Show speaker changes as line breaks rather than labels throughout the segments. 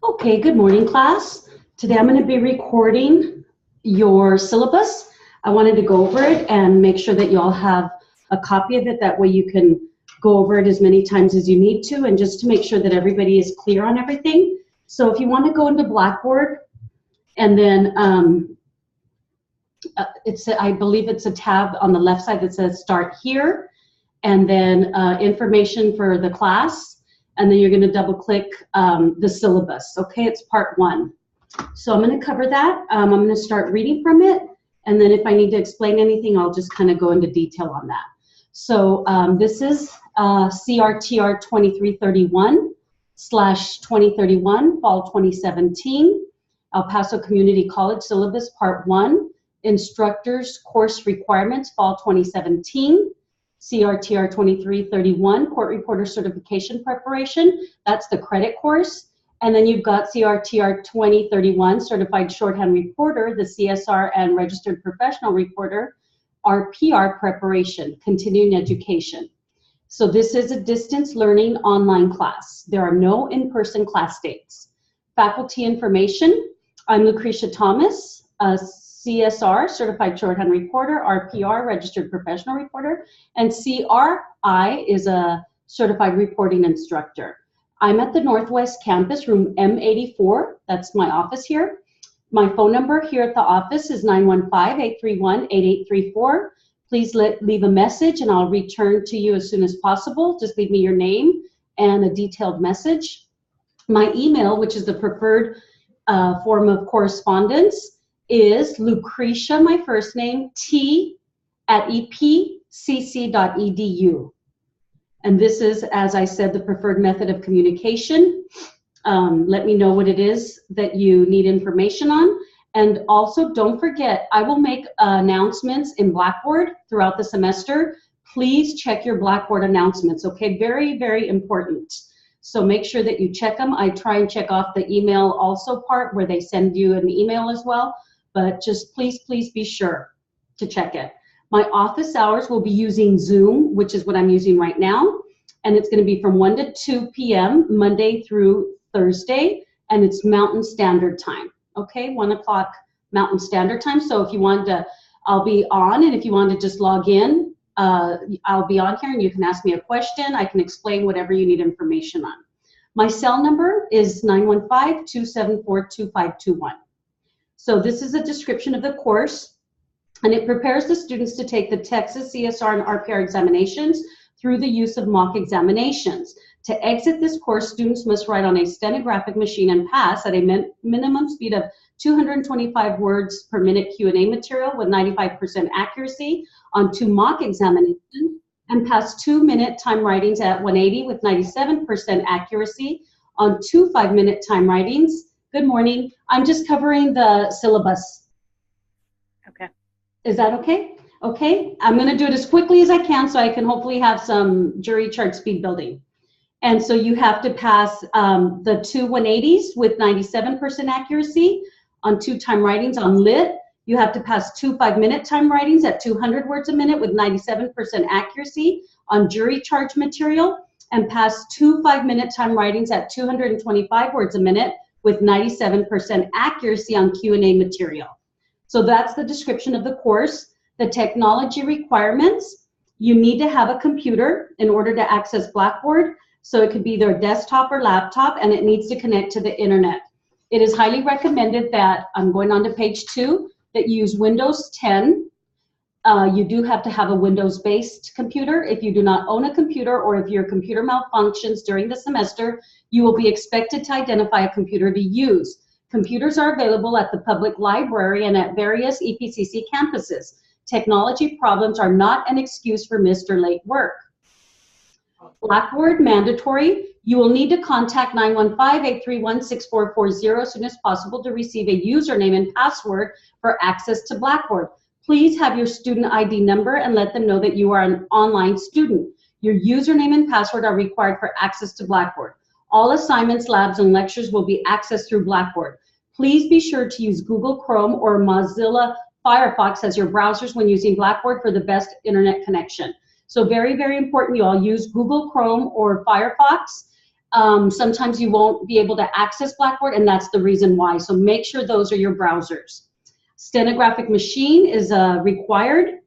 Okay, good morning, class. Today I'm going to be recording your syllabus. I wanted to go over it and make sure that you all have a copy of it. That way you can go over it as many times as you need to, and just to make sure that everybody is clear on everything. So if you want to go into Blackboard, and then I believe it's a tab on the left side that says Start Here, and then information for the class, and then you're going to double click the syllabus. Okay, it's part 1. So I'm going to cover that. I'm going to start reading from it, and then if I need to explain anything, I'll just kind of go into detail on that. So this is CRTR 2331/2031, Fall 2017, El Paso Community College Syllabus Part 1, Instructors Course Requirements, Fall 2017. CRTR 2331, Court Reporter Certification Preparation, that's the credit course. And then you've got CRTR 2031, Certified Shorthand Reporter, the CSR and Registered Professional Reporter, RPR Preparation, Continuing Education. So this is a distance learning online class. There are no in-person class dates. Faculty information, I'm Lucretia Thomas, CSR, Certified Shorthand Reporter, RPR, Registered Professional Reporter, and CRI is a Certified Reporting Instructor. I'm at the Northwest Campus, room M84. That's my office here. My phone number here at the office is 915-831-8834. Please leave a message and I'll return to you as soon as possible. Just leave me your name and a detailed message. My email, which is the preferred form of correspondence, is Lucretia, my first name, t@epcc.edu. And this is, as I said, the preferred method of communication. Let me know what it is that you need information on. And also, don't forget, I will make announcements in Blackboard throughout the semester. Please check your Blackboard announcements, okay? Very, very important. So make sure that you check them. I try and check off the email also part where they send you an email as well. But just please, please be sure to check it. My office hours will be using Zoom, which is what I'm using right now. And it's going to be from 1 to 2 p.m. Monday through Thursday. And it's Mountain Standard Time. Okay, 1 o'clock Mountain Standard Time. So if you want to, I'll be on. And if you want to just log in, I'll be on here and you can ask me a question. I can explain whatever you need information on. My cell number is 915-274-2521. So this is a description of the course, and it prepares the students to take the Texas CSR and RPR examinations through the use of mock examinations. To exit this course, students must write on a stenographic machine and pass at a minimum speed of 225 words per minute Q&A material with 95% accuracy on 2 mock examinations, and pass 2-minute time writings at 180 with 97% accuracy on 2 5-minute time writings. Good morning. I'm just covering the syllabus.
Okay.
Is that okay? Okay. I'm going to do it as quickly as I can so I can hopefully have some jury chart speed building. And so you have to pass the 2 180s with 97% accuracy on 2 time writings on lit. You have to pass 2 5-minute time writings at 200 words a minute with 97% accuracy on jury charge material, and pass 2 5-minute time writings at 225 words a minute with 97% accuracy on Q&A material. So that's the description of the course. The technology requirements, you need to have a computer in order to access Blackboard. So it could be either a desktop or laptop, and it needs to connect to the internet. It is highly recommended that, I'm going on to page 2, that you use Windows 10. You do have to have a Windows-based computer. If you do not own a computer, or if your computer malfunctions during the semester, you will be expected to identify a computer to use. Computers are available at the public library and at various EPCC campuses. Technology problems are not an excuse for missed or late work. Blackboard mandatory. You will need to contact 915-831-6440 as soon as possible to receive a username and password for access to Blackboard. Please have your student ID number and let them know that you are an online student. Your username and password are required for access to Blackboard. All assignments, labs, and lectures will be accessed through Blackboard. Please be sure to use Google Chrome or Mozilla Firefox as your browsers when using Blackboard for the best internet connection. So very, very important you all use Google Chrome or Firefox Sometimes you won't be able to access Blackboard, and that's the reason why. So make sure those are your browsers. Stenographic machine is required.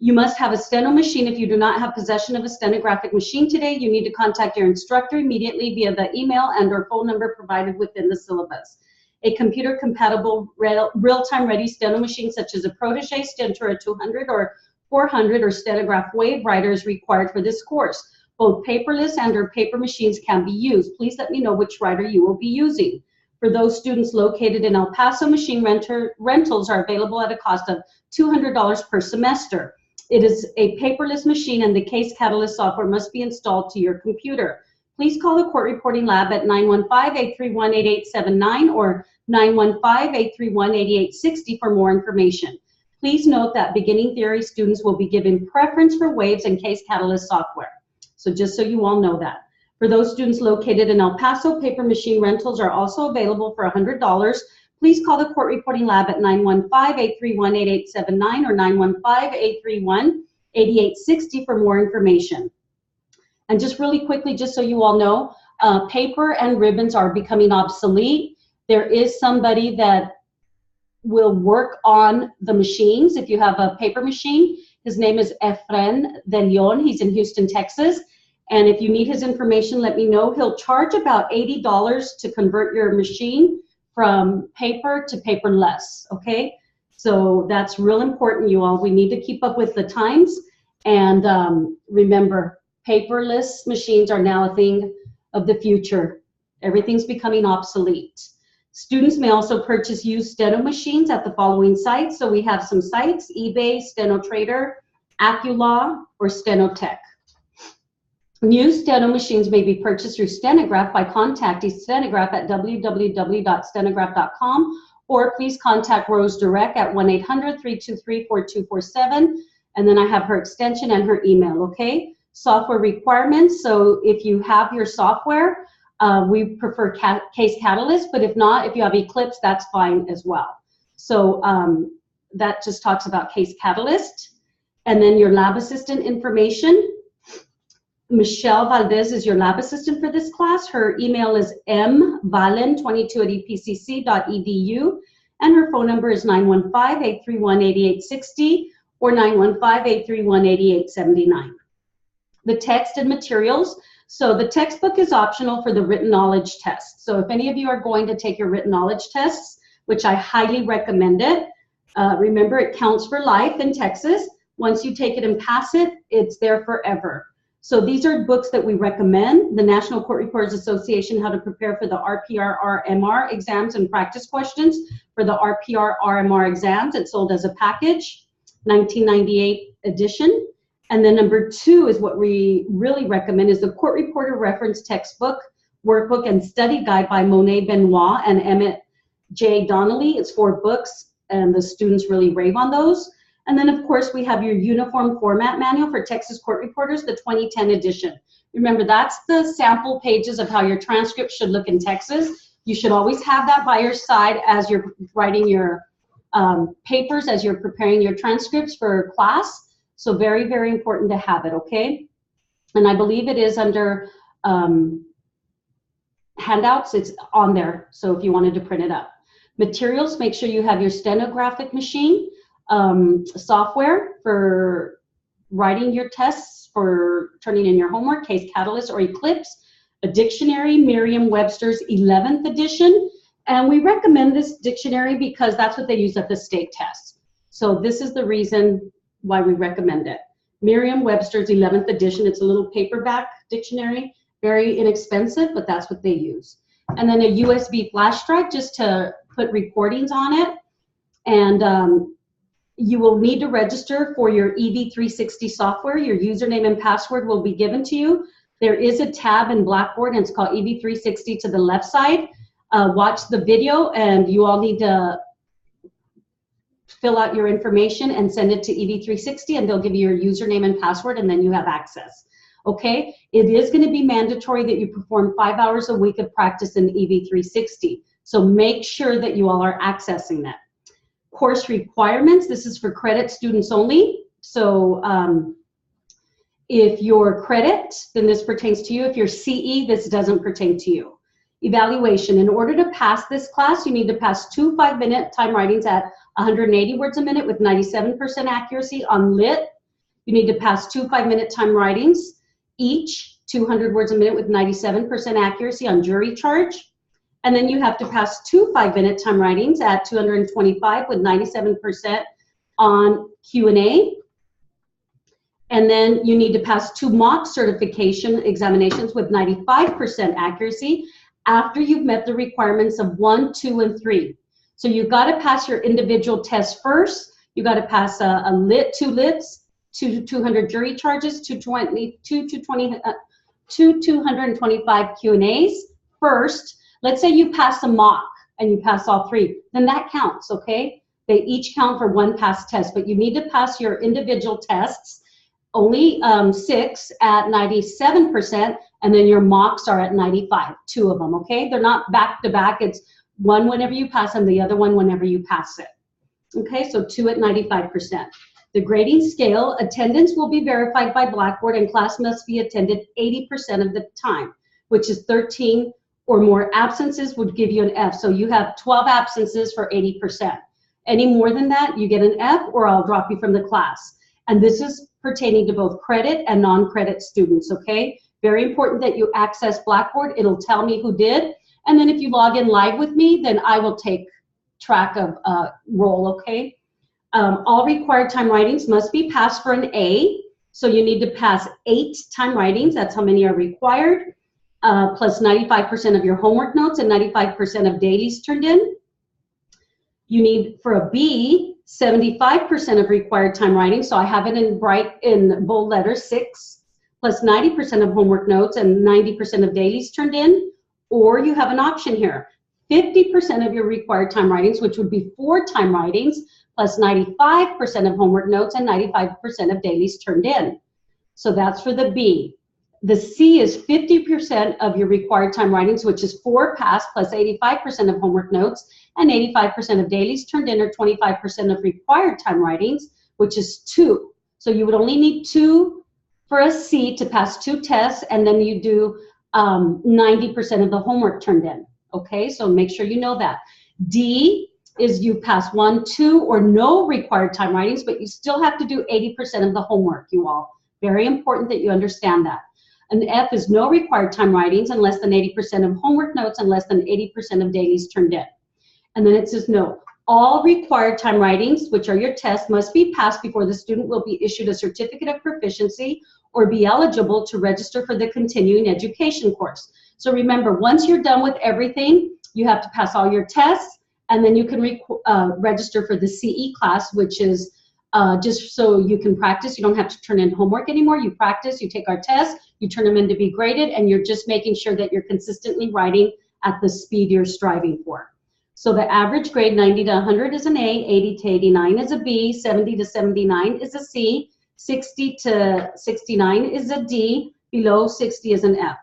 You must have a steno machine. If you do not have possession of a stenographic machine today, you need to contact your instructor immediately via the email and or phone number provided within the syllabus. A computer-compatible real-time ready steno machine such as a Protégé, Stentora 200 or 400 or Stenograph Wave Writer is required for this course. Both paperless and or paper machines can be used. Please let me know which writer you will be using. For those students located in El Paso, machine rentals are available at a cost of $200 per semester. It is a paperless machine and the Case Catalyst software must be installed to your computer. Please call the Court Reporting Lab at 915-831-8879 or 915-831-8860 for more information. Please note that beginning theory students will be given preference for Waves and Case Catalyst software. So just so you all know that. For those students located in El Paso, paper machine rentals are also available for $100. Please call the Court Reporting Lab at 915-831-8879 or 915-831-8860 for more information. And just really quickly, just so you all know, paper and ribbons are becoming obsolete. There is somebody that will work on the machines. If you have a paper machine, his name is Efren De Leon. He's in Houston, Texas. And if you need his information, let me know. He'll charge about $80 to convert your machine from paper to paperless, okay? So that's real important, you all. We need to keep up with the times. And remember, paperless machines are now a thing of the future. Everything's becoming obsolete. Students may also purchase used steno machines at the following sites. So we have some sites: eBay, Steno Trader, AccuLaw, or Stenotech. New steno machines may be purchased through Stenograph by contacting Stenograph at www.stenograph.com, or please contact Rose Direct at 1-800-323-4247. And then I have her extension and her email, okay? Software requirements. So if you have your software, we prefer Case Catalyst, but if not, if you have Eclipse, that's fine as well. So that just talks about Case Catalyst. And then your lab assistant information. Michelle Valdez is your lab assistant for this class. Her email is mvalen22@epcc.edu, and her phone number is 915-831-8860 or 915-831-8879. The text and materials. So the textbook is optional for the written knowledge test. So if any of you are going to take your written knowledge tests, which I highly recommend it, remember it counts for life in Texas. Once you take it and pass it, it's there forever. So these are books that we recommend: the National Court Reporters Association, How to Prepare for the RPR-RMR Exams and Practice Questions for the RPR-RMR Exams. It's sold as a package, 1998 edition. And then number 2 is what we really recommend is the Court Reporter Reference Textbook, Workbook, and Study Guide by Monet Benoit and Emmett J. Donnelly. It's 4 books, and the students really rave on those. And then, of course, we have your Uniform Format Manual for Texas Court Reporters, the 2010 edition. Remember, that's the sample pages of how your transcript should look in Texas. You should always have that by your side as you're writing your papers, as you're preparing your transcripts for class. So very, very important to have it, okay? And I believe it is under handouts. It's on there, so if you wanted to print it up. Materials, make sure you have your stenographic machine, software for writing your tests, for turning in your homework, Case Catalyst or Eclipse, a dictionary, Merriam-Webster's 11th edition, and we recommend this dictionary because that's what they use at the state test. So this is the reason why we recommend it. Merriam-Webster's 11th edition, it's a little paperback dictionary, very inexpensive, but that's what they use. And then a USB flash drive just to put recordings on it, and you will need to register for your EV360 software. Your username and password will be given to you. There is a tab in Blackboard, and it's called EV360 to the left side. Watch the video, and you all need to fill out your information and send it to EV360, and they'll give you your username and password, and then you have access. Okay? It is going to be mandatory that you perform 5 hours a week of practice in EV360. So make sure that you all are accessing that. Course requirements, this is for credit students only. So If you're credit, then this pertains to you. If you're CE, this doesn't pertain to you. Evaluation. In order to pass this class, you need to pass 2 5-minute time writings at 180 words a minute with 97% accuracy on lit. You need to pass 2 5-minute time writings, each 200 words a minute with 97% accuracy on jury charge. And then you have to pass 2 5-minute time writings at 225 with 97% on Q&A. And then you need to pass 2 mock certification examinations with 95% accuracy after you've met the requirements of 1, 2, and 3. So you've got to pass your individual tests first. You got to pass a lit, 2 lits, 200 jury charges, 225 Q&As first. Let's say you pass a mock and you pass all 3, then that counts, okay? They each count for 1 pass test, but you need to pass your individual tests, only 6 at 97%, and then your mocks are at 95, 2 of them, okay? They're not back to back, it's one whenever you pass and the other one whenever you pass it. Okay, so 2 at 95%. The grading scale, attendance will be verified by Blackboard and class must be attended 80% of the time, which is 13 or more absences would give you an F. So you have 12 absences for 80%. Any more than that, you get an F or I'll drop you from the class. And this is pertaining to both credit and non-credit students, okay? Very important that you access Blackboard. It'll tell me who did. And then if you log in live with me, then I will take track of roll, okay? All required time writings must be passed for an A. So you need to pass 8 time writings. That's how many are required, plus 95% of your homework notes and 95% of dailies turned in. You need, for a B, 75% of required time writing. So I have it in bold letters, 6, plus 90% of homework notes and 90% of dailies turned in. Or you have an option here, 50% of your required time writings, which would be 4 time writings, plus 95% of homework notes and 95% of dailies turned in. So that's for the B. The C is 50% of your required time writings, which is 4 pass plus 85% of homework notes and 85% of dailies turned in, or 25% of required time writings, which is 2. So you would only need 2 for a C to pass 2 tests, and then you do 90% of the homework turned in. Okay, so make sure you know that. D is you pass 1, 2, or no required time writings, but you still have to do 80% of the homework, you all. Very important that you understand that. An F is no required time writings and less than 80% of homework notes and less than 80% of dailies turned in. And then it says no. All required time writings, which are your tests, must be passed before the student will be issued a certificate of proficiency or be eligible to register for the continuing education course. So remember, once you're done with everything, you have to pass all your tests, and then you can register for the CE class, which is just so you can practice. You don't have to turn in homework anymore. You practice, you take our tests, you turn them in to be graded, and you're just making sure that you're consistently writing at the speed you're striving for. So the average grade, 90 to 100 is an A, 80 to 89 is a B, 70 to 79 is a C, 60 to 69 is a D, below 60 is an F.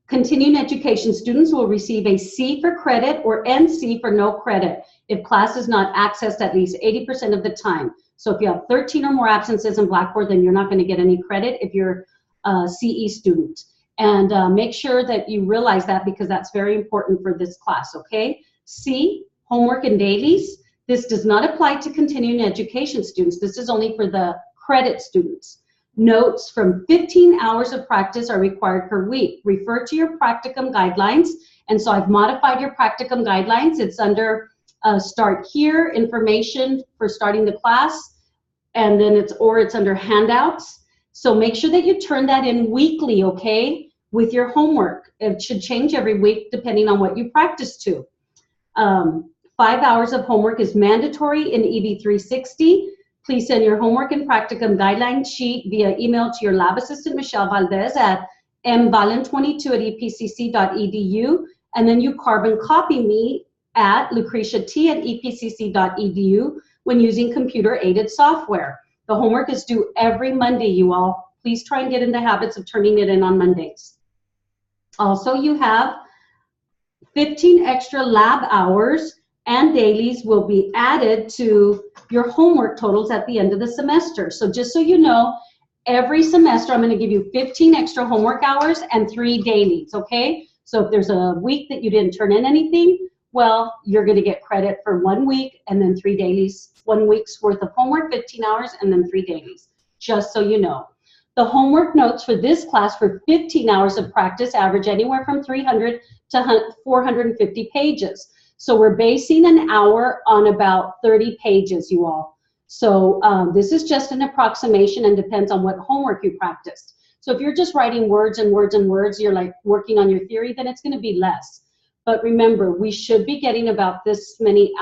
Continuing education students will receive a C for credit or NC for no credit if class is not accessed at least 80% of the time. So if you have 13 or more absences in Blackboard, then you're not going to get any credit if you're a CE student. And make sure that you realize that, because that's very important for this class, okay? C, homework and dailies. This does not apply to continuing education students. This is only for the credit students. Notes from 15 hours of practice are required per week. Refer to your practicum guidelines. And so I've modified your practicum guidelines. It's under start here, information for starting the class, and then it's under handouts. So make sure that you turn that in weekly, okay, with your homework. It should change every week depending on what you practice to. 5 hours of homework is mandatory in EB 360. Please send your homework and practicum guideline sheet via email to your lab assistant, Michelle Valdez, at mvalen22@epcc.edu, and then you carbon copy me at lucretiat@epcc.edu when using computer-aided software. The homework is due every Monday, you all. Please try and get in the habits of turning it in on Mondays. Also, you have 15 extra lab hours and dailies will be added to your homework totals at the end of the semester. So just so you know, Every semester, I'm going to give you 15 extra homework hours and 3 dailies, okay? So if there's a week that you didn't turn in anything, well, you're going to get credit for 1 week and then 3 dailies, 1 week's worth of homework, 15 hours, and then 3 dailies, just so you know. The homework notes for this class for 15 hours of practice average anywhere from 300 to 450 pages. So we're basing an hour on about 30 pages, you all. So this is just an approximation and depends on what homework you practiced. So if you're just writing words and words and words, you're like working on your theory, then it's going to be less. But remember, we should be getting about this many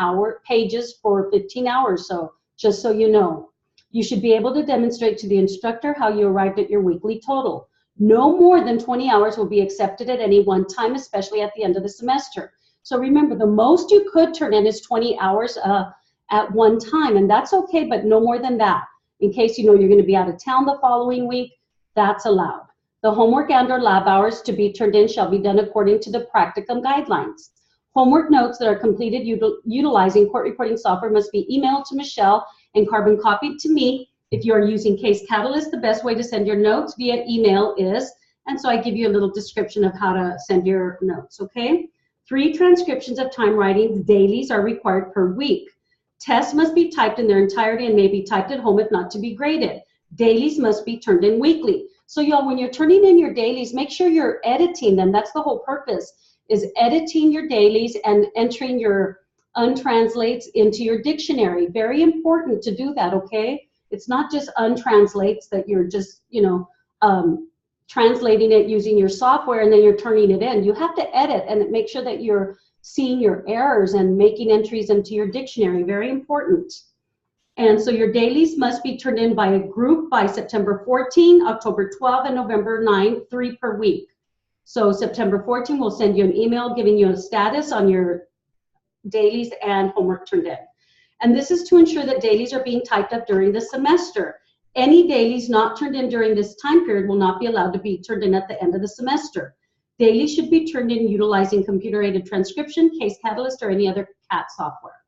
pages for 15 hours. So just so you know, you should be able to demonstrate to the instructor how you arrived at your weekly total. No more than 20 hours will be accepted at any one time, especially at the end of the semester. So remember, the most you could turn in is 20 hours at one time, and that's okay, but no more than that. In case you know you're going to be out of town the following week, that's allowed. The homework and/or lab hours to be turned in shall be done according to the practicum guidelines. Homework notes that are completed utilizing court reporting software must be emailed to Michelle and carbon copied to me. If you are using Case Catalyst, the best way to send your notes via email is, and so I give you a little description of how to send your notes, okay? 3 transcriptions of time writing dailies are required per week. Tests must be typed in their entirety and may be typed at home if not to be graded. Dailies must be turned in weekly. So y'all, when you're turning in your dailies, make sure you're editing them. That's the whole purpose, is editing your dailies and entering your untranslates into your dictionary. Very important to do that, okay? It's not just untranslates that you're just, you know, translating it using your software and then you're turning it in. You have to edit and make sure that you're seeing your errors and making entries into your dictionary. Very important. And so your dailies must be turned in by a group by September 14, October 12, and November 9, 3 per week. So September 14, we'll send you an email giving you a status on your dailies and homework turned in. And this is to ensure that dailies are being typed up during the semester. Any dailies not turned in during this time period will not be allowed to be turned in at the end of the semester. Dailies should be turned in utilizing computer-aided transcription, Case Catalyst, or any other CAT software.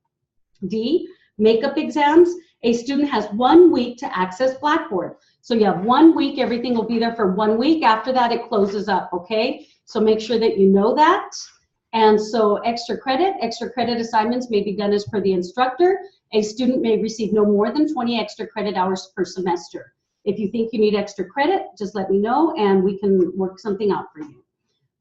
D, makeup exams. A student has 1 week to access Blackboard. So you have 1 week, everything will be there for 1 week. After that, it closes up, okay? So make sure that you know that. And so extra credit assignments may be done as per the instructor. A student may receive no more than 20 extra credit hours per semester. If you think you need extra credit, just let me know and we can work something out for you.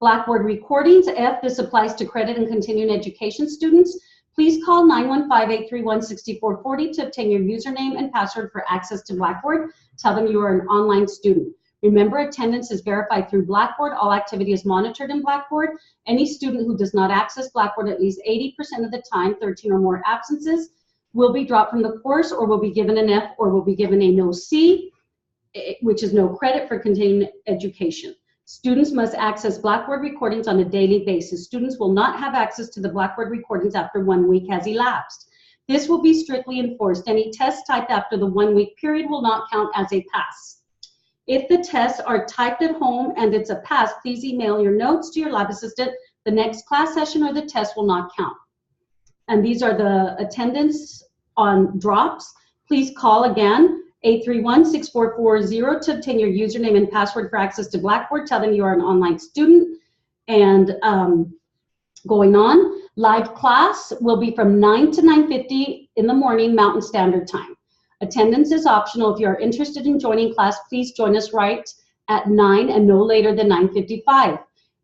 Blackboard recordings. F, this applies to credit and continuing education students. Please call 915-831-6440 to obtain your username and password for access to Blackboard. Tell them you are an online student. Remember, attendance is verified through Blackboard. All activity is monitored in Blackboard. Any student who does not access Blackboard at least 80% of the time, 13 or more absences, will be dropped from the course or will be given an F or will be given a no C, which is no credit for continuing education. Students must access Blackboard recordings on a daily basis. Students will not have access to the Blackboard recordings after 1 week has elapsed. This will be strictly enforced. Any tests typed after the 1 week period will not count as a pass. If the tests are typed at home and it's a pass, please email your notes to your lab assistant. The next class session or the test will not count. And these are the attendance on drops. Please call again, 831-6440 to obtain your username and password for access to Blackboard. Tell them you are an online student. And going on, live class will be from 9 to 9:50 in the morning, Mountain Standard Time. Attendance is optional. If you are interested in joining class, please join us right at 9 and no later than 9:55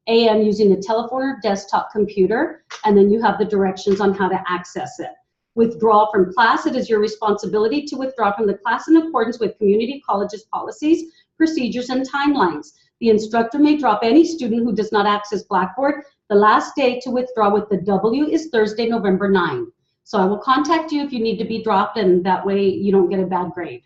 a.m. using the telephone or desktop computer, and then you have the directions on how to access it. Withdrawal from class. It is your responsibility to withdraw from the class in accordance with community colleges' policies, procedures, and timelines. The instructor may drop any student who does not access Blackboard. The last day to withdraw with the W is Thursday, November 9. So I will contact you if you need to be dropped, and that way you don't get a bad grade.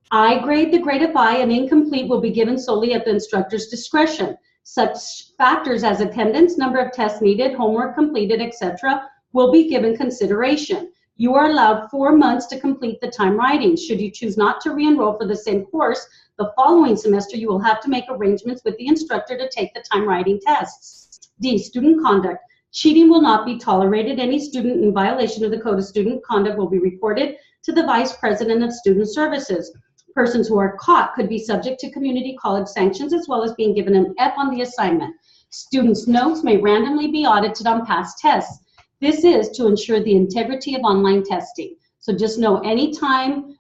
I grade, the grade of I, and incomplete will be given solely at the instructor's discretion. Such factors as attendance, number of tests needed, homework completed, etc. will be given consideration. You are allowed 4 months to complete the time writing. Should you choose not to re-enroll for the same course, the following semester you will have to make arrangements with the instructor to take the time writing tests. D, student conduct. Cheating will not be tolerated. Any student in violation of the Code of Student Conduct will be reported to the Vice President of Student Services. Persons who are caught could be subject to community college sanctions as well as being given an F on the assignment. Students' notes may randomly be audited on past tests. This is to ensure the integrity of online testing. So just know anytime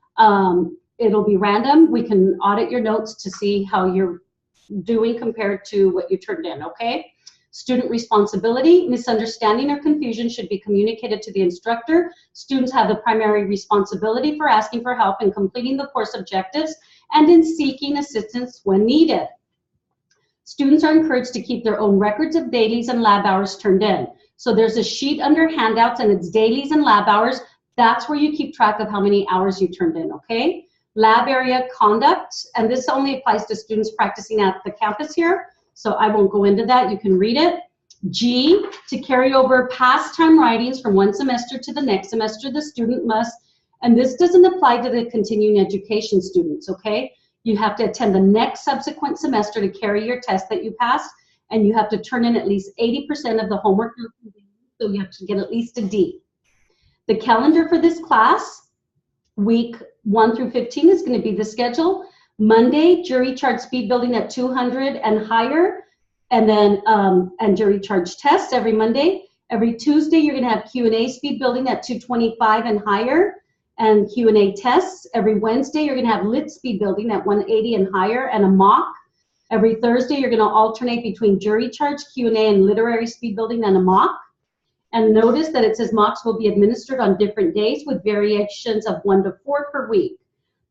it'll be random, we can audit your notes to see how you're doing compared to what you turned in, okay? Student responsibility, misunderstanding or confusion should be communicated to the instructor. Students have the primary responsibility for asking for help in completing the course objectives and in seeking assistance when needed. Students are encouraged to keep their own records of dailies and lab hours turned in. So there's a sheet under handouts and it's dailies and lab hours. That's where you keep track of how many hours you turned in, okay? Lab area conduct, and this only applies to students practicing at the campus here, so I won't go into that, you can read it. G, to carry over past time writings from one semester to the next semester, the student must, and this doesn't apply to the continuing education students, okay? You have to attend the next subsequent semester to carry your test that you passed, and you have to turn in at least 80% of the homework, so you have to get at least a D. The calendar for this class, week 1 through 15 is going to be the schedule. Monday, jury charge speed building at 200 and higher, and then and jury charge tests every Monday. Every Tuesday, you're going to have Q&A speed building at 225 and higher, and Q&A tests. Every Wednesday, you're going to have lit speed building at 180 and higher, and a mock. Every Thursday, you're going to alternate between jury charge, Q&A, and literary speed building and a mock. And notice that it says mocks will be administered on different days with variations of 1 to 4 per week.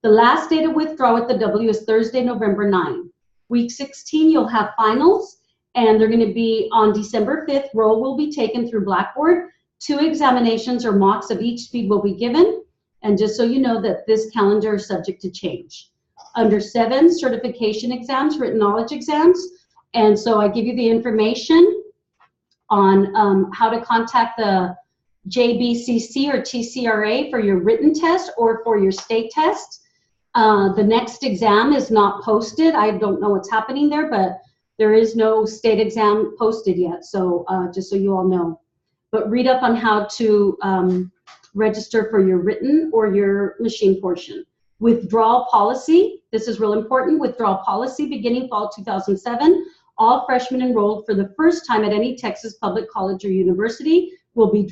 The last day to withdraw with the W is Thursday, November 9. Week 16, you'll have finals, and they're going to be on December 5th. Roll will be taken through Blackboard. 2 examinations or mocks of each speed will be given. And just so you know that this calendar is subject to change. Under 7, certification exams, written knowledge exams. And so I give you the information on how to contact the JBCC or TCRA for your written test or for your state test. The next exam is not posted. I don't know what's happening there, but there is no state exam posted yet, so just so you all know. But read up on how to register for your written or your machine portion. Withdrawal policy, this is real important. Withdrawal policy beginning fall 2007. All freshmen enrolled for the first time at any Texas public college or university will be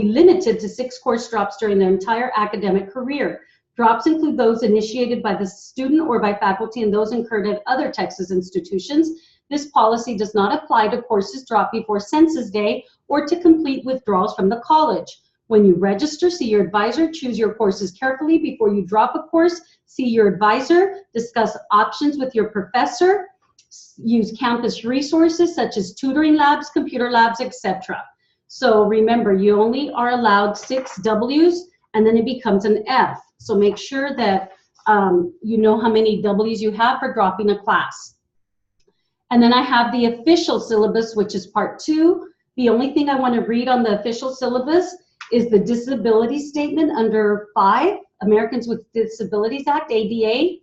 limited to 6 course drops during their entire academic career. Drops include those initiated by the student or by faculty and those incurred at other Texas institutions. This policy does not apply to courses dropped before Census Day or to complete withdrawals from the college. When you register, see your advisor, choose your courses carefully before you drop a course, see your advisor, discuss options with your professor, use campus resources such as tutoring labs, computer labs, etc. So remember, you only are allowed 6 W's and then it becomes an F. So make sure that you know how many W's you have for dropping a class. And then I have the official syllabus, which is part 2. The only thing I want to read on the official syllabus is the disability statement under 5, Americans with Disabilities Act, ADA.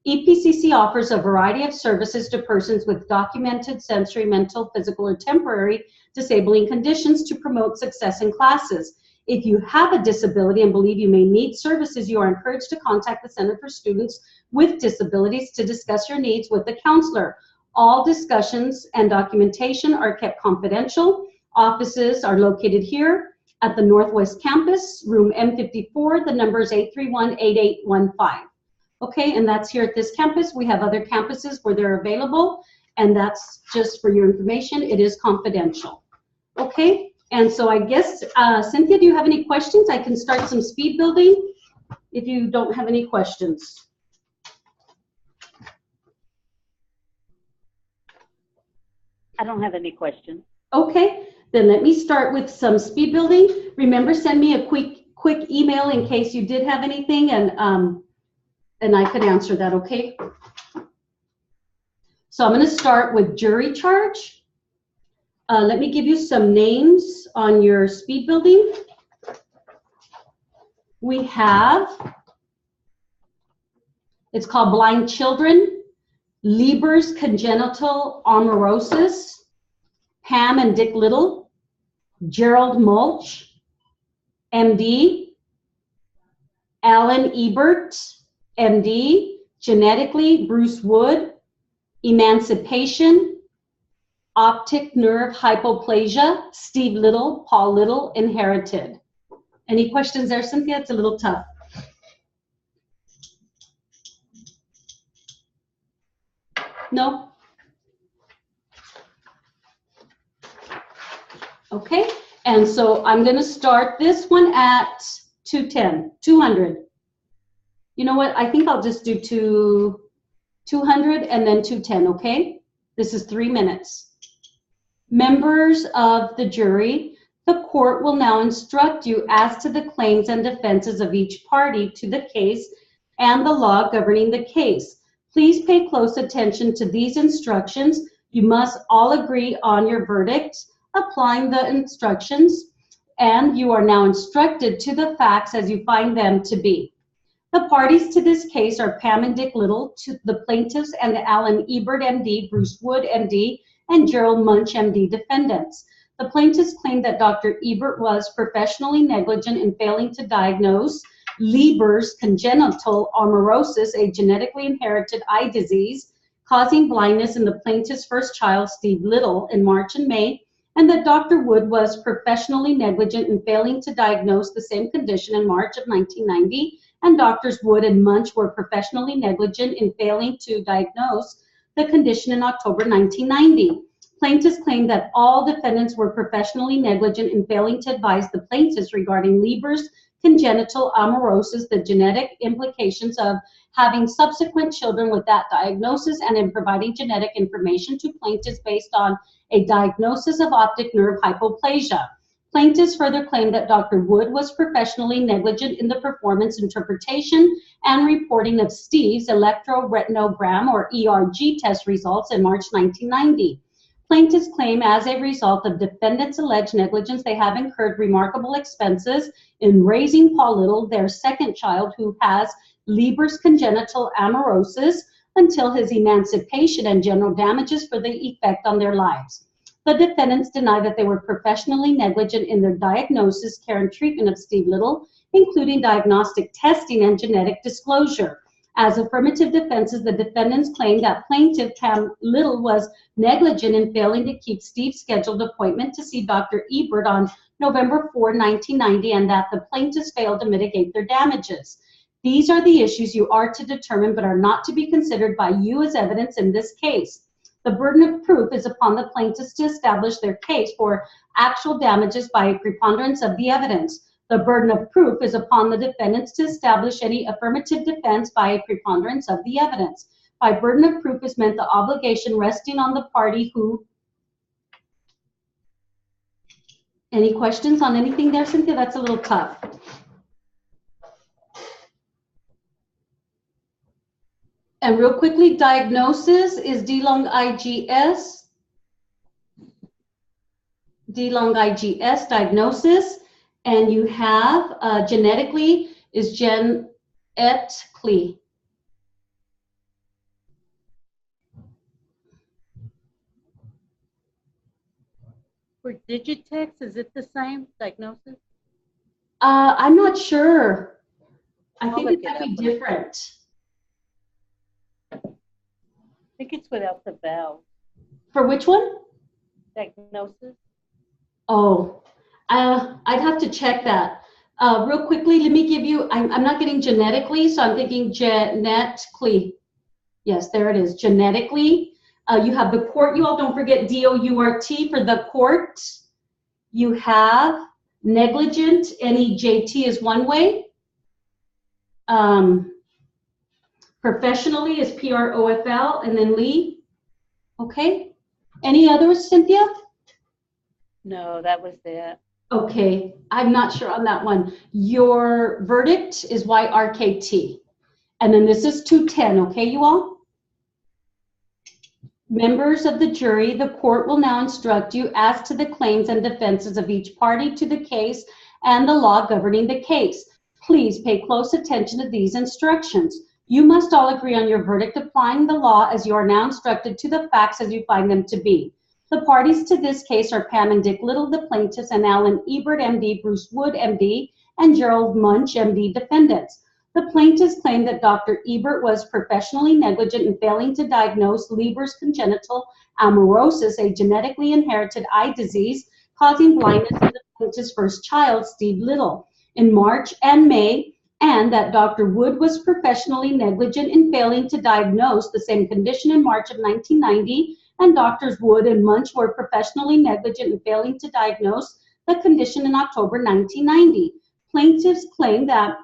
EPCC offers a variety of services to persons with documented sensory, mental, physical, or temporary disabling conditions to promote success in classes. If you have a disability and believe you may need services, you are encouraged to contact the Center for Students with Disabilities to discuss your needs with the counselor. All discussions and documentation are kept confidential. Offices are located here at the Northwest Campus, room M54. The number is 831-8815. Okay, and that's here at this campus. We have other campuses where they're available, and that's just for your information. It is confidential. Okay, and so I guess, Cynthia, do you have any questions? I can start some speed building if you don't have any questions.
I don't have any questions.
Okay, then let me start with some speed building. Remember, send me a quick email in case you did have anything, and I could answer that, okay? So I'm going to start with jury charge. Let me give you some names on your speed building. We have, it's called Blind Children, Lieber's Congenital Amaurosis, Pam and Dick Little, Gerald Mulch, MD, Alan Ebert, MD, genetically, Bruce Wood, emancipation, optic nerve hypoplasia, Steve Little, Paul Little, inherited. Any questions there, Cynthia? It's a little tough. No? Okay, and so I'm going to start this one at 200. You know what? I think I'll just do 200 and then 210, okay? This is 3 minutes. Members of the jury, the court will now instruct you as to the claims and defenses of each party to the case and the law governing the case. Please pay close attention to these instructions. You must all agree on your verdict, applying the instructions, and you are now instructed to the facts as you find them to be. The parties to this case are Pam and Dick Little, the plaintiffs, and the Alan Ebert, MD, Bruce Wood, MD, and Gerald Munch, MD, defendants. The plaintiffs claim that Dr. Ebert was professionally negligent in failing to diagnose Leber's congenital amaurosis, a genetically inherited eye disease causing blindness in the plaintiff's first child, Steve Little, in March and May, and that Dr. Wood was professionally negligent in failing to diagnose the same condition in March of 1990, and Drs. Wood and Munch were professionally negligent in failing to diagnose the condition in October 1990. Plaintiffs claim that all defendants were professionally negligent in failing to advise the plaintiffs regarding Leber's congenital amaurosis, the genetic implications of having subsequent children with that diagnosis, and in providing genetic information to plaintiffs based on a diagnosis of optic nerve hypoplasia. Plaintiffs further claim that Dr. Wood was professionally negligent in the performance, interpretation, and reporting of Steve's electroretinogram or ERG test results in March 1990. Plaintiffs claim as a result of defendants' alleged negligence, they have incurred remarkable expenses in raising Paul Little, their second child, who has Leber's congenital amaurosis, until his emancipation, and general damages for the effect on their lives. The defendants deny that they were professionally negligent in their diagnosis, care, and treatment of Steve Little, including diagnostic testing and genetic disclosure. As affirmative defenses, the defendants claim that plaintiff Pam Little was negligent in failing to keep Steve's scheduled appointment to see Dr. Ebert on November 4, 1990, and that the plaintiffs failed to mitigate their damages. These are the issues you are to determine but are not to be considered by you as evidence in this case. The burden of proof is upon the plaintiffs to establish their case for actual damages by a preponderance of the evidence. The burden of proof is upon the defendants to establish any affirmative defense by a preponderance of the evidence. By burden of proof is meant the obligation resting on the party who... Any questions on anything there, Cynthia? That's a little tough. And real quickly, diagnosis is D-long IGS. D-long IGS, diagnosis. And you have genetically is Gen et Cli.
For Digitex, is it the same diagnosis?
I'm not sure. I think it might be different.
I think it's without the vowel.
For which one?
Diagnosis.
Oh, I'd have to check that. Real quickly, let me give you, I'm not getting genetically, so I'm thinking genetically. Yes, there it is, genetically. You have the court, you all don't forget D-O-U-R-T for the court. You have negligent, N-E-J-T is one way. Professionally is P-R-O-F-L, and then Lee. Okay. Any others, Cynthia?
No, that was it.
Okay, I'm not sure on that one. Your verdict is Y-R-K-T. And then this is 210, okay, you all? Members of the jury, the court will now instruct you as to the claims and defenses of each party to the case and the law governing the case. Please pay close attention to these instructions. You must all agree on your verdict, applying the law as you are now instructed to the facts as you find them to be. The parties to this case are Pam and Dick Little, the plaintiffs, and Alan Ebert, MD, Bruce Wood, MD, and Gerald Munch, MD, defendants. The plaintiffs claim that Dr. Ebert was professionally negligent in failing to diagnose Leber's congenital amaurosis, a genetically inherited eye disease causing blindness in the plaintiff's first child, Steve Little, in March and May, and that Dr. Wood was professionally negligent in failing to diagnose the same condition in March of 1990, and Drs. Wood and Munch were professionally negligent in failing to diagnose the condition in October 1990. Plaintiffs claim that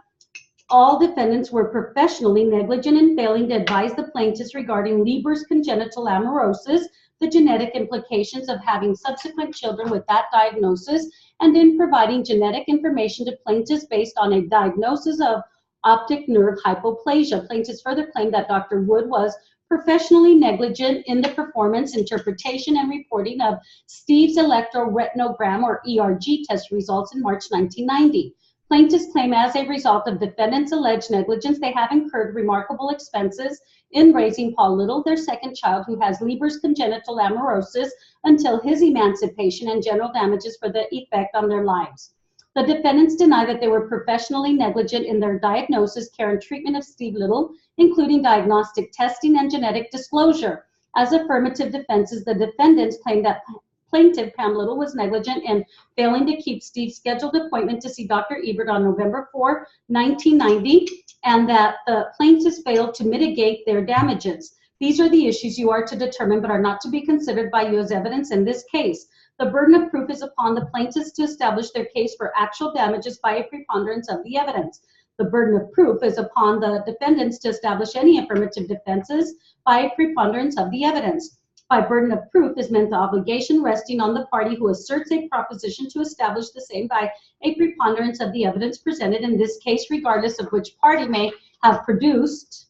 all defendants were professionally negligent in failing to advise the plaintiffs regarding Leber's congenital amaurosis, the genetic implications of having subsequent children with that diagnosis, and in providing genetic information to plaintiffs based on a diagnosis of optic nerve hypoplasia. Plaintiffs further claim that Dr. Wood was professionally negligent in the performance, interpretation, and reporting of Steve's electroretinogram or ERG test results in March 1990. Plaintiffs claim as a result of defendants' alleged negligence, they have incurred remarkable expenses in raising Paul Little, their second child, who has Leber's congenital amaurosis, until his emancipation, and general damages for the effect on their lives. The defendants deny that they were professionally negligent in their diagnosis, care, and treatment of Steve Little, including diagnostic testing and genetic disclosure. As affirmative defenses, the defendants claim that plaintiff Pam Little was negligent in failing to keep Steve's scheduled appointment to see Dr. Ebert on November 4, 1990, and that the plaintiffs failed to mitigate their damages. These are the issues you are to determine but are not to be considered by you as evidence in this case. The burden of proof is upon the plaintiffs to establish their case for actual damages by a preponderance of the evidence. The burden of proof is upon the defendants to establish any affirmative defenses by a preponderance of the evidence. By burden of proof is meant the obligation resting on the party who asserts a proposition to establish the same by a preponderance of the evidence presented in this case, regardless of which party may have produced.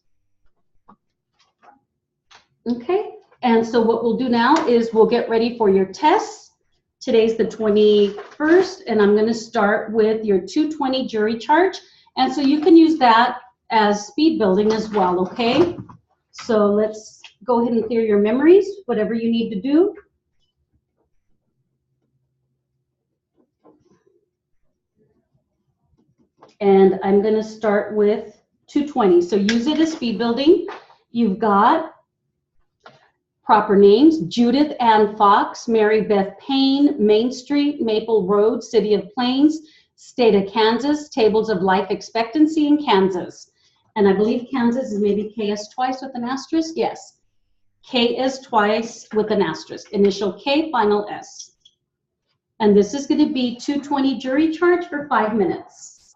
Okay, and so what we'll do now is we'll get ready for your tests. Today's the 21st, and I'm going to start with your 220 jury charge. And so you can use that as speed building as well, okay? So let's go ahead and clear your memories, whatever you need to do. And I'm going to start with 220. So use it as speed building. You've got proper names: Judith Ann Fox, Mary Beth Payne, Main Street, Maple Road, City of Plains, State of Kansas, tables of life expectancy in Kansas. And I believe Kansas is maybe KS twice with an asterisk. Yes, KS twice with an asterisk. Initial K, final S. And this is going to be 220 jury charge for 5 minutes.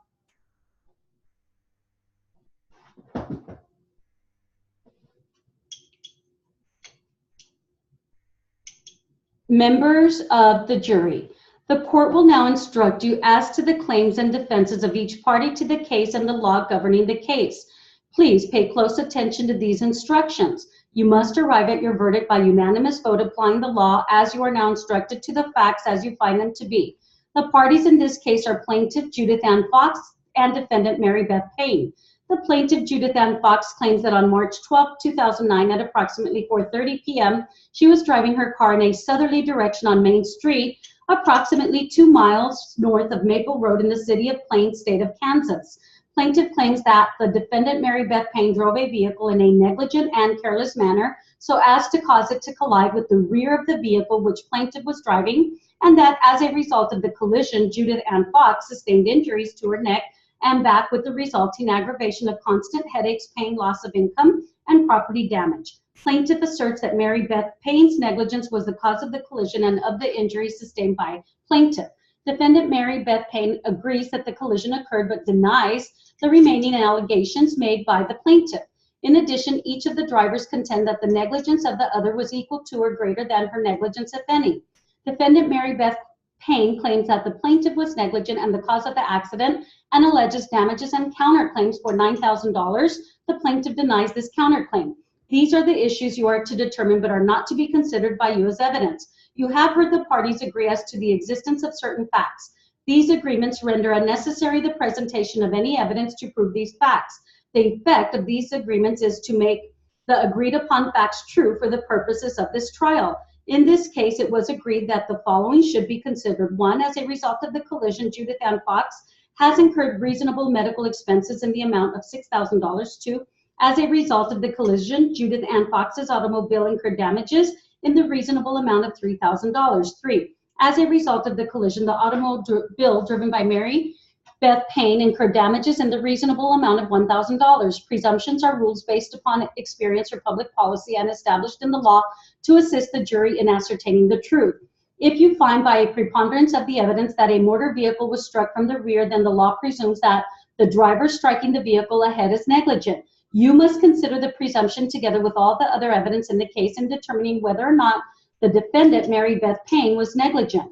Members of the jury, the court will now instruct you as to the claims and defenses of each party to the case and the law governing the case. Please pay close attention to these instructions. You must arrive at your verdict by unanimous vote applying the law as you are now instructed to the facts as you find them to be. The parties in this case are plaintiff Judith Ann Fox and defendant Mary Beth Payne. The plaintiff, Judith Ann Fox, claims that on March 12, 2009, at approximately 4:30 p.m., she was driving her car in a southerly direction on Main Street, approximately 2 miles north of Maple Road in the City of Plains, State of Kansas. Plaintiff claims that the defendant, Mary Beth Payne, drove a vehicle in a negligent and careless manner so as to cause it to collide with the rear of the vehicle which plaintiff was driving, and that as a result of the collision, Judith Ann Fox sustained injuries to her neck and back with the resulting aggravation of constant headaches, pain, loss of income, and property damage. Plaintiff asserts that Mary Beth Payne's negligence was the cause of the collision and of the injuries sustained by plaintiff. Defendant Mary Beth Payne agrees that the collision occurred but denies the remaining allegations made by the plaintiff. In addition, each of the drivers contend that the negligence of the other was equal to or greater than her negligence, if any. Defendant Mary Beth Payne claims that the plaintiff was negligent and the cause of the accident and alleges damages and counterclaims for $9,000. The plaintiff denies this counterclaim. These are the issues you are to determine but are not to be considered by you as evidence. You have heard the parties agree as to the existence of certain facts. These agreements render unnecessary the presentation of any evidence to prove these facts. The effect of these agreements is to make the agreed upon facts true for the purposes of this trial. In this case, it was agreed that the following should be considered. 1, as a result of the collision, Judith Ann Fox has incurred reasonable medical expenses in the amount of $6,000. 2, as a result of the collision, Judith Ann Fox's automobile incurred damages in the reasonable amount of $3,000. 3, as a result of the collision, the automobile driven by Mary Beth Payne incurred damages in the reasonable amount of $1,000. Presumptions are rules based upon experience or public policy and established in the law to assist the jury in ascertaining the truth. If you find by a preponderance of the evidence that a motor vehicle was struck from the rear, then the law presumes that the driver striking the vehicle ahead is negligent. You must consider the presumption together with all the other evidence in the case in determining whether or not the defendant, Mary Beth Payne, was negligent.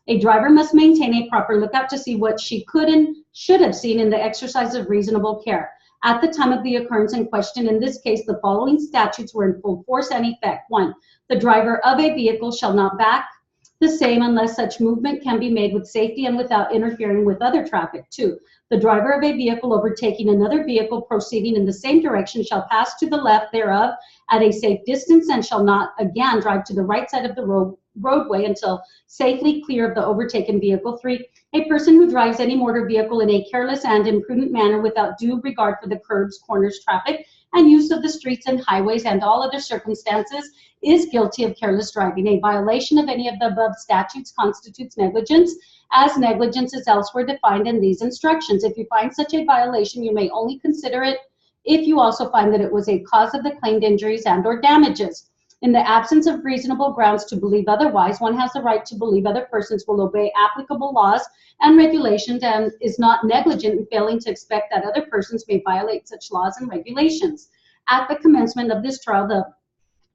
A driver must maintain a proper lookout to see what she could and should have seen in the exercise of reasonable care. At the time of the occurrence in question, in this case, the following statutes were in full force and effect. 1, the driver of a vehicle shall not back the same unless such movement can be made with safety and without interfering with other traffic. 2, the driver of a vehicle overtaking another vehicle proceeding in the same direction shall pass to the left thereof at a safe distance and shall not again drive to the right side of the roadway until safely clear of the overtaken vehicle. 3, a person who drives any motor vehicle in a careless and imprudent manner without due regard for the curbs, corners, traffic, and use of the streets and highways and all other circumstances is guilty of careless driving. A violation of any of the above statutes constitutes negligence, as negligence is elsewhere defined in these instructions. If you find such a violation, you may only consider it if you also find that it was a cause of the claimed injuries and/or damages. In the absence of reasonable grounds to believe otherwise, one has the right to believe other persons will obey applicable laws and regulations and is not negligent in failing to expect that other persons may violate such laws and regulations. At the commencement of this trial, the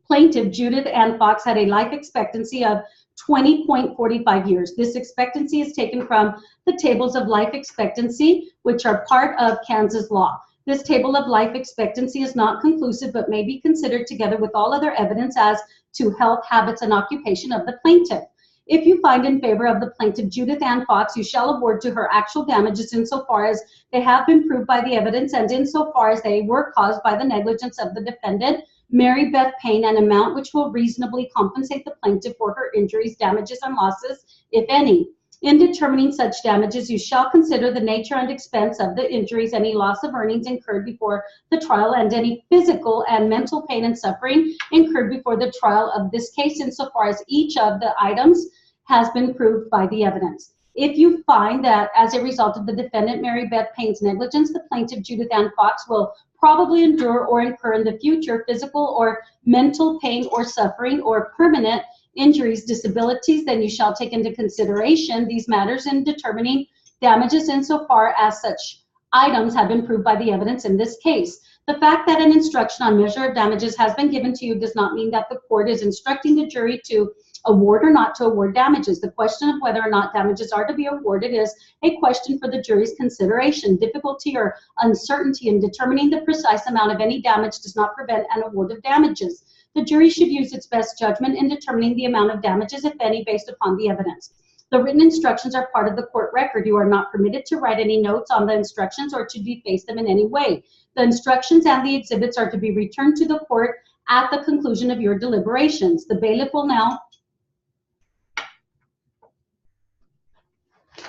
plaintiff, Judith Ann Fox, had a life expectancy of 20.45 years. This expectancy is taken from the tables of life expectancy, which are part of Kansas law. This table of life expectancy is not conclusive, but may be considered together with all other evidence as to health, habits, and occupation of the plaintiff. If you find in favor of the plaintiff, Judith Ann Fox, you shall award to her actual damages insofar as they have been proved by the evidence and insofar as they were caused by the negligence of the defendant, Mary Beth Payne, an amount which will reasonably compensate the plaintiff for her injuries, damages, and losses, if any. In determining such damages, you shall consider the nature and expense of the injuries, any loss of earnings incurred before the trial, and any physical and mental pain and suffering incurred before the trial of this case, insofar as each of the items has been proved by the evidence. If you find that as a result of the defendant, Mary Beth Payne's negligence, the plaintiff, Judith Ann Fox, will probably endure or incur in the future physical or mental pain or suffering or permanent injuries, disabilities, then you shall take into consideration these matters in determining damages insofar as such items have been proved by the evidence in this case. The fact that an instruction on measure of damages has been given to you does not mean that the court is instructing the jury to award or not to award damages. The question of whether or not damages are to be awarded is a question for the jury's consideration. Difficulty or uncertainty in determining the precise amount of any damage does not prevent an award of damages. The jury should use its best judgment in determining the amount of damages, if any, based upon the evidence. The written instructions are part of the court record. You are not permitted to write any notes on the instructions or to deface them in any way. The instructions and the exhibits are to be returned to the court at the conclusion of your deliberations. The bailiff will now.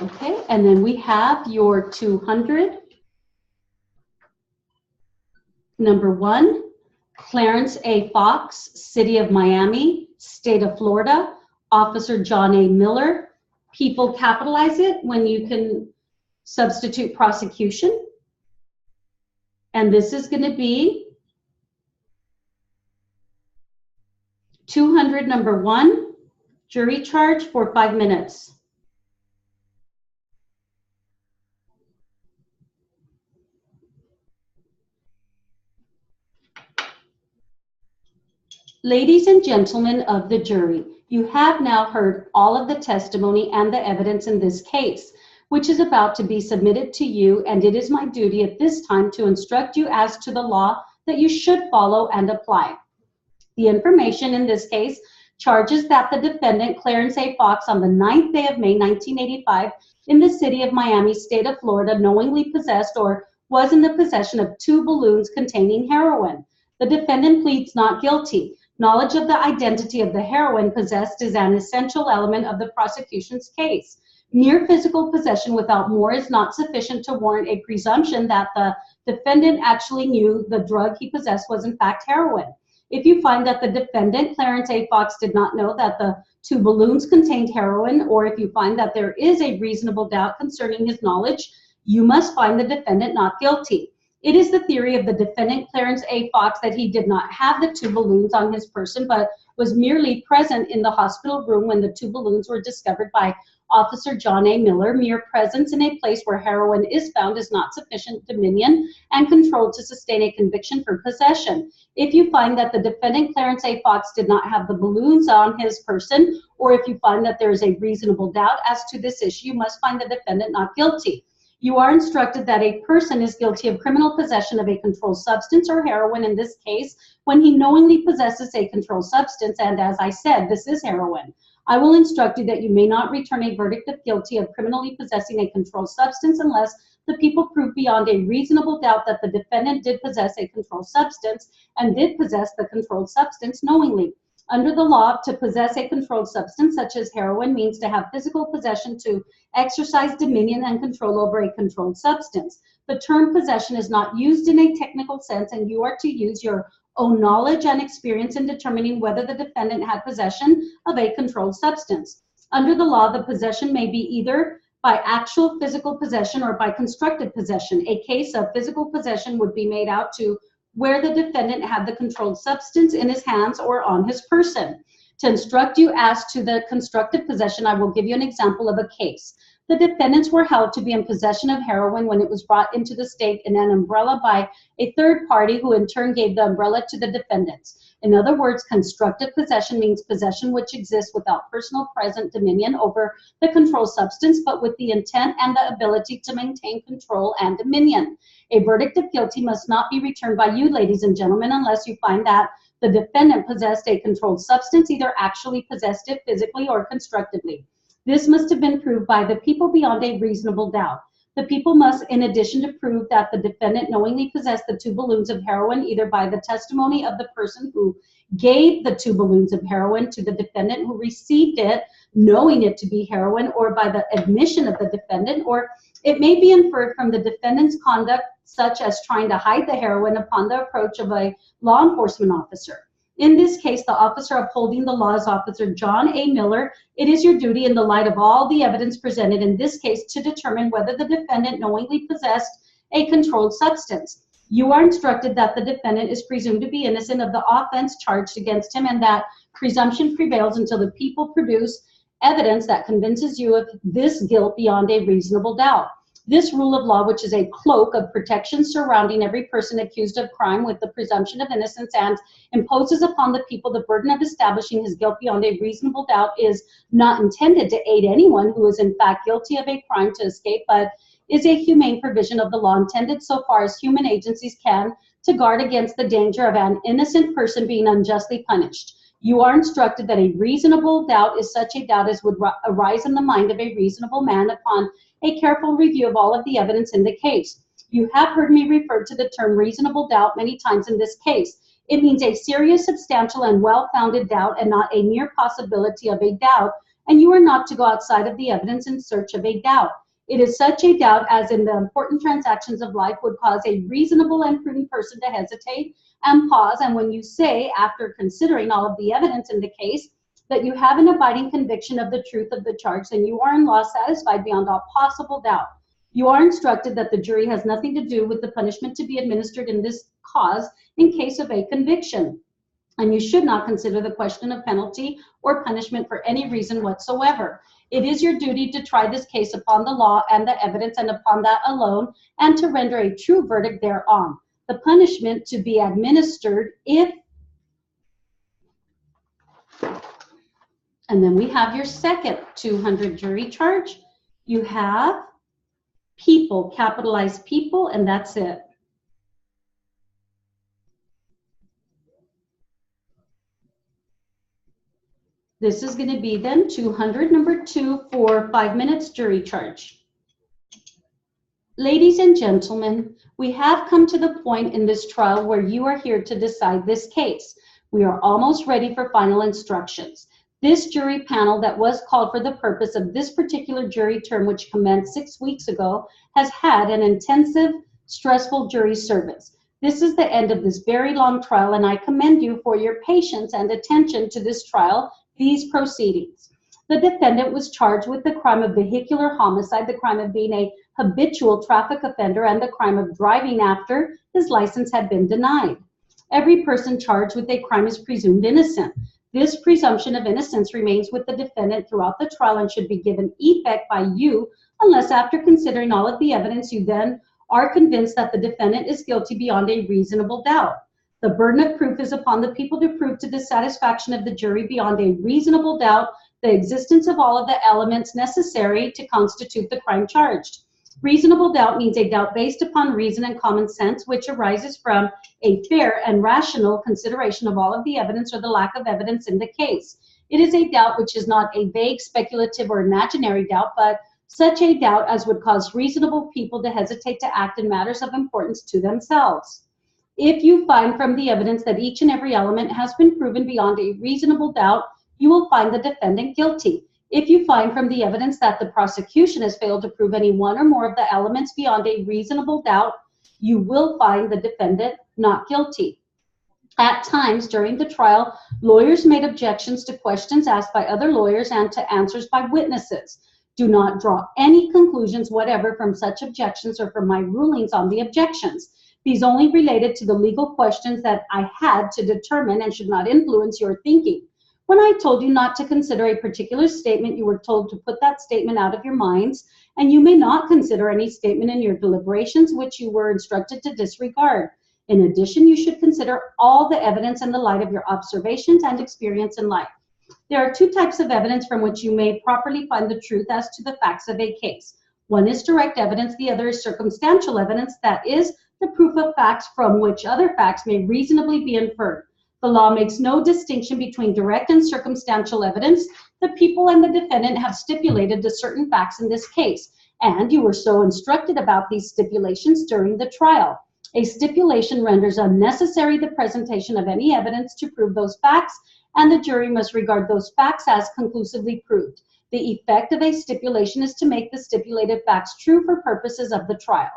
Okay, and then we have your 200. Number 1. Clarence A. Fox, City of Miami, State of Florida, Officer John A. Miller. People capitalize it when you can substitute prosecution. And this is going to be 200, number 1, jury charge for 5 minutes. Ladies and gentlemen of the jury, you have now heard all of the testimony and the evidence in this case, which is about to be submitted to you, and it is my duty at this time to instruct you as to the law that you should follow and apply. The information in this case charges that the defendant, Clarence A. Fox, on the 9th day of May, 1985, in the city of Miami, state of Florida, knowingly possessed or was in the possession of 2 balloons containing heroin. The defendant pleads not guilty. Knowledge of the identity of the heroin possessed is an essential element of the prosecution's case. Mere physical possession without more is not sufficient to warrant a presumption that the defendant actually knew the drug he possessed was in fact heroin. If you find that the defendant, Clarence A. Fox, did not know that the 2 balloons contained heroin, or if you find that there is a reasonable doubt concerning his knowledge, you must find the defendant not guilty. It is the theory of the defendant, Clarence A. Fox, that he did not have the 2 balloons on his person, but was merely present in the hospital room when the 2 balloons were discovered by Officer John A. Miller. Mere presence in a place where heroin is found is not sufficient dominion and control to sustain a conviction for possession. If you find that the defendant, Clarence A. Fox, did not have the balloons on his person, or if you find that there is a reasonable doubt as to this issue, you must find the defendant not guilty. You are instructed that a person is guilty of criminal possession of a controlled substance, or heroin in this case, when he knowingly possesses a controlled substance, and as I said, this is heroin. I will instruct you that you may not return a verdict of guilty of criminally possessing a controlled substance unless the people prove beyond a reasonable doubt that the defendant did possess a controlled substance and did possess the controlled substance knowingly. Under the law, to possess a controlled substance such as heroin means to have physical possession, to exercise dominion and control over a controlled substance. The term possession is not used in a technical sense, and you are to use your own knowledge and experience in determining whether the defendant had possession of a controlled substance. Under the law, the possession may be either by actual physical possession or by constructive possession. A case of physical possession would be made out to where the defendant had the controlled substance in his hands or on his person. To instruct you as to the constructive possession, I will give you an example of a case. The defendants were held to be in possession of heroin when it was brought into the state in an umbrella by a third party, who in turn gave the umbrella to the defendants. In other words, constructive possession means possession which exists without personal present dominion over the controlled substance, but with the intent and the ability to maintain control and dominion. A verdict of guilty must not be returned by you, ladies and gentlemen, unless you find that the defendant possessed a controlled substance, either actually possessed it physically or constructively. This must have been proved by the people beyond a reasonable doubt. The people must, in addition to prove that the defendant knowingly possessed the 2 balloons of heroin, either by the testimony of the person who gave the 2 balloons of heroin to the defendant who received it, knowing it to be heroin, or by the admission of the defendant, or it may be inferred from the defendant's conduct, such as trying to hide the heroin upon the approach of a law enforcement officer. In this case, the officer upholding the law is Officer John A. Miller. It is your duty, in the light of all the evidence presented in this case, to determine whether the defendant knowingly possessed a controlled substance. You are instructed that the defendant is presumed to be innocent of the offense charged against him, and that presumption prevails until the people produce evidence that convinces you of this guilt beyond a reasonable doubt. This rule of law, which is a cloak of protection surrounding every person accused of crime with the presumption of innocence, and imposes upon the people the burden of establishing his guilt beyond a reasonable doubt, is not intended to aid anyone who is in fact guilty of a crime to escape, but is a humane provision of the law intended, so far as human agencies can, to guard against the danger of an innocent person being unjustly punished. You are instructed that a reasonable doubt is such a doubt as would arise in the mind of a reasonable man upon a careful review of all of the evidence in the case. You have heard me refer to the term reasonable doubt many times in this case. It means a serious, substantial, and well-founded doubt, and not a mere possibility of a doubt, and you are not to go outside of the evidence in search of a doubt. It is such a doubt as in the important transactions of life would cause a reasonable and prudent person to hesitate and pause, and when you say, after considering all of the evidence in the case, that you have an abiding conviction of the truth of the charge, then you are in law satisfied beyond all possible doubt. You are instructed that the jury has nothing to do with the punishment to be administered in this cause in case of a conviction, and you should not consider the question of penalty or punishment for any reason whatsoever. It is your duty to try this case upon the law and the evidence, and upon that alone, and to render a true verdict thereon. The punishment to be administered if, and then we have your second 200 jury charge. You have people, capitalized people, and that's it. This is going to be then 200, number 2, for 5 minutes jury charge. Ladies and gentlemen, we have come to the point in this trial where you are here to decide this case. We are almost ready for final instructions. This jury panel that was called for the purpose of this particular jury term, which commenced 6 weeks ago, has had an intensive, stressful jury service. This is the end of this very long trial, and I commend you for your patience and attention to this trial, these proceedings. The defendant was charged with the crime of vehicular homicide, the crime of being a habitual traffic offender, and the crime of driving after his license had been denied. Every person charged with a crime is presumed innocent. This presumption of innocence remains with the defendant throughout the trial and should be given effect by you unless, after considering all of the evidence, you then are convinced that the defendant is guilty beyond a reasonable doubt. The burden of proof is upon the people to prove to the satisfaction of the jury beyond a reasonable doubt the existence of all of the elements necessary to constitute the crime charged. Reasonable doubt means a doubt based upon reason and common sense, which arises from a fair and rational consideration of all of the evidence or the lack of evidence in the case. It is a doubt which is not a vague, speculative, or imaginary doubt, but such a doubt as would cause reasonable people to hesitate to act in matters of importance to themselves. If you find from the evidence that each and every element has been proven beyond a reasonable doubt, you will find the defendant guilty. If you find from the evidence that the prosecution has failed to prove any one or more of the elements beyond a reasonable doubt, you will find the defendant not guilty. At times during the trial, lawyers made objections to questions asked by other lawyers and to answers by witnesses. Do not draw any conclusions whatever from such objections or from my rulings on the objections. These only related to the legal questions that I had to determine and should not influence your thinking. When I told you not to consider a particular statement, you were told to put that statement out of your minds, and you may not consider any statement in your deliberations which you were instructed to disregard. In addition, you should consider all the evidence in the light of your observations and experience in life. There are two types of evidence from which you may properly find the truth as to the facts of a case. One is direct evidence, the other is circumstantial evidence, that is, the proof of facts from which other facts may reasonably be inferred. The law makes no distinction between direct and circumstantial evidence. The people and the defendant have stipulated the certain facts in this case, and you were so instructed about these stipulations during the trial. A stipulation renders unnecessary the presentation of any evidence to prove those facts, and the jury must regard those facts as conclusively proved. The effect of a stipulation is to make the stipulated facts true for purposes of the trial.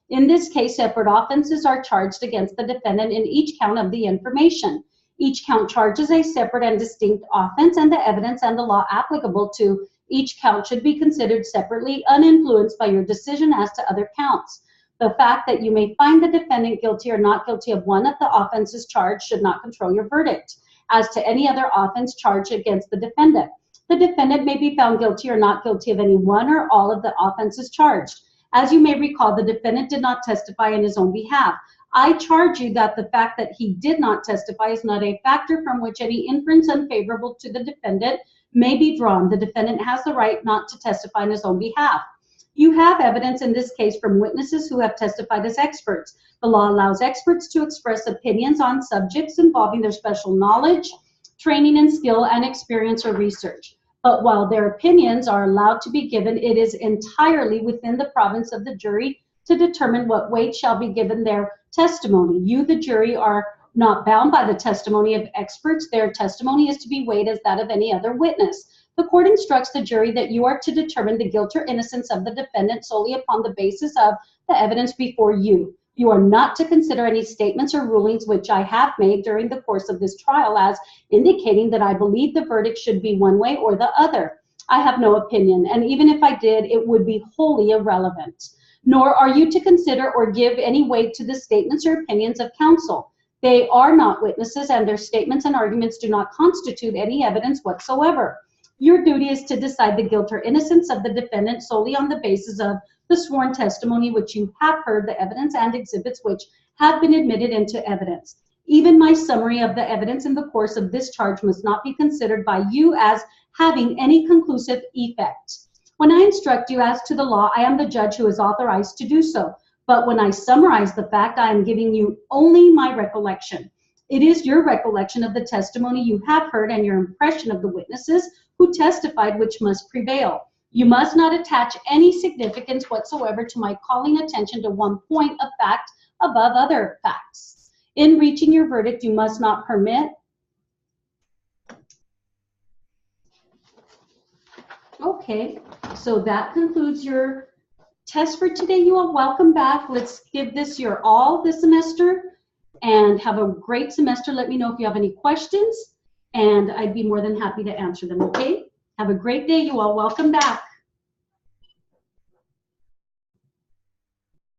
In this case, separate offenses are charged against the defendant in each count of the information. Each count charges a separate and distinct offense, and the evidence and the law applicable to each count should be considered separately, uninfluenced by your decision as to other counts. The fact that you may find the defendant guilty or not guilty of one of the offenses charged should not control your verdict as to any other offense charged against the defendant. The defendant may be found guilty or not guilty of any one or all of the offenses charged. As you may recall, the defendant did not testify in his own behalf. I charge you that the fact that he did not testify is not a factor from which any inference unfavorable to the defendant may be drawn. The defendant has the right not to testify on his own behalf. You have evidence in this case from witnesses who have testified as experts. The law allows experts to express opinions on subjects involving their special knowledge, training and skill, and experience or research. But while their opinions are allowed to be given, it is entirely within the province of the jury to determine what weight shall be given their testimony. You, the jury, are not bound by the testimony of experts. Their testimony is to be weighed as that of any other witness. The court instructs the jury that you are to determine the guilt or innocence of the defendant solely upon the basis of the evidence before you. You are not to consider any statements or rulings which I have made during the course of this trial as indicating that I believe the verdict should be one way or the other. I have no opinion, and even if I did, it would be wholly irrelevant. Nor are you to consider or give any weight to the statements or opinions of counsel. They are not witnesses, and their statements and arguments do not constitute any evidence whatsoever. Your duty is to decide the guilt or innocence of the defendant solely on the basis of the sworn testimony which you have heard, the evidence and exhibits which have been admitted into evidence. Even my summary of the evidence in the course of this charge must not be considered by you as having any conclusive effect. When I instruct you as to the law, I am the judge who is authorized to do so. But when I summarize the fact, I am giving you only my recollection. It is your recollection of the testimony you have heard and your impression of the witnesses who testified which must prevail. You must not attach any significance whatsoever to my calling attention to one point of fact above other facts. In reaching your verdict, you must not permit Okay, so that concludes your test for today. You are welcome back. Let's give this your all this semester and have a great semester. Let me know if you have any questions, and I'd be more than happy to answer them, okay? Have a great day. You are welcome back.